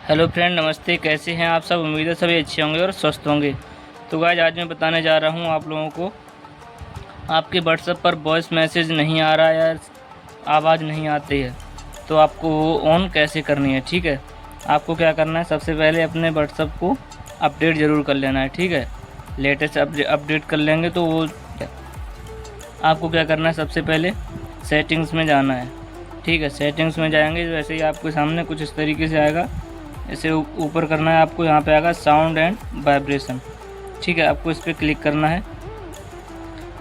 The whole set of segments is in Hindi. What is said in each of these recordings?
हेलो फ्रेंड, नमस्ते। कैसे हैं आप सब? उम्मीद है सभी अच्छे होंगे और स्वस्थ होंगे। तो गाइस, आज मैं बताने जा रहा हूं आप लोगों को, आपके व्हाट्सएप पर वॉइस मैसेज नहीं आ रहा है या आवाज़ नहीं आती है, तो आपको वो ऑन कैसे करनी है। ठीक है, आपको क्या करना है, सबसे पहले अपने व्हाट्सएप को अपडेट ज़रूर कर लेना है। ठीक है, लेटेस्ट अपडेट कर लेंगे तो वो आपको क्या करना है, सबसे पहले सेटिंग्स में जाना है। ठीक है, सेटिंग्स में जाएंगे, वैसे ही आपके सामने कुछ इस तरीके से आएगा। इसे ऊपर करना है आपको, यहाँ पे आएगा साउंड एंड वाइब्रेशन। ठीक है, आपको इस पर क्लिक करना है।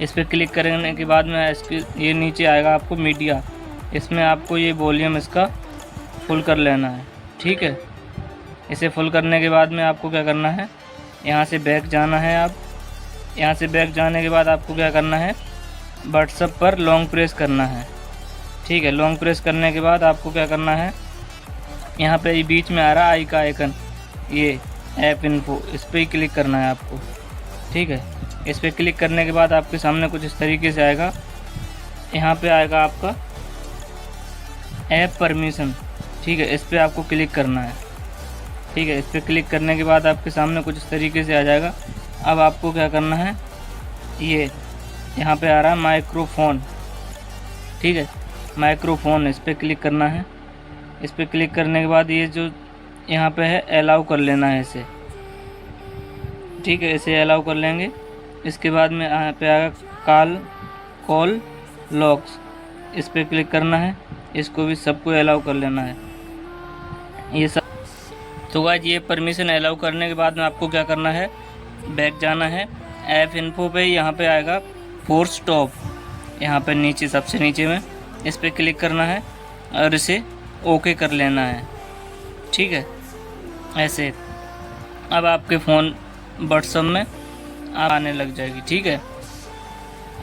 इस पर क्लिक करने के बाद में इसके ये नीचे आएगा आपको मीडिया, इसमें आपको ये वॉल्यूम इसका फुल कर लेना है। ठीक है, इसे फुल करने के बाद में आपको क्या करना है, यहाँ से बैक जाना है। आप यहाँ से बैक जाने के बाद आपको क्या करना है, व्हाट्सएप पर लॉन्ग प्रेस करना है। ठीक है, लॉन्ग प्रेस करने के बाद आपको क्या करना है, यहाँ पे ये बीच में आ रहा है आई का आइकन, ये ऐप इन्फो, इस पर ही क्लिक करना है आपको। ठीक है, इस पर क्लिक करने के बाद आपके सामने कुछ इस तरीके से आएगा। यहाँ पे आएगा आपका ऐप परमिशन। ठीक है, इस पर आपको क्लिक करना है। ठीक है, इस पर क्लिक करने के बाद आपके सामने कुछ इस तरीके से आ जाएगा। अब आपको क्या करना है, ये यहाँ पे आ रहा है माइक्रोफोन। ठीक है, माइक्रोफोन, इस पर क्लिक करना है। इस पर क्लिक करने के बाद ये जो यहाँ पे है अलाउ कर लेना है इसे। ठीक है, इसे अलाउ कर लेंगे। इसके बाद में यहाँ पे आएगा कॉल लॉग्स, इस पर क्लिक करना है। इसको भी सबको अलाउ कर लेना है, ये सब। तो गाइस, ये परमिशन अलाउ करने के बाद में आपको क्या करना है, बैक जाना है ऐप इन्फो पे। यहाँ पे आएगा फोर्स स्टॉप, यहाँ पे नीचे सबसे नीचे में इस पर क्लिक करना है और इसे ओके कर लेना है। ठीक है, ऐसे अब आपके फ़ोन व्हाट्सएप में आने लग जाएगी। ठीक है,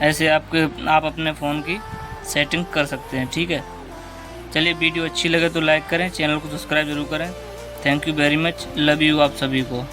ऐसे आप अपने फ़ोन की सेटिंग कर सकते हैं। ठीक है, चलिए, वीडियो अच्छी लगे तो लाइक करें, चैनल को सब्सक्राइब जरूर करें। Thank you very much, love you आप सभी को।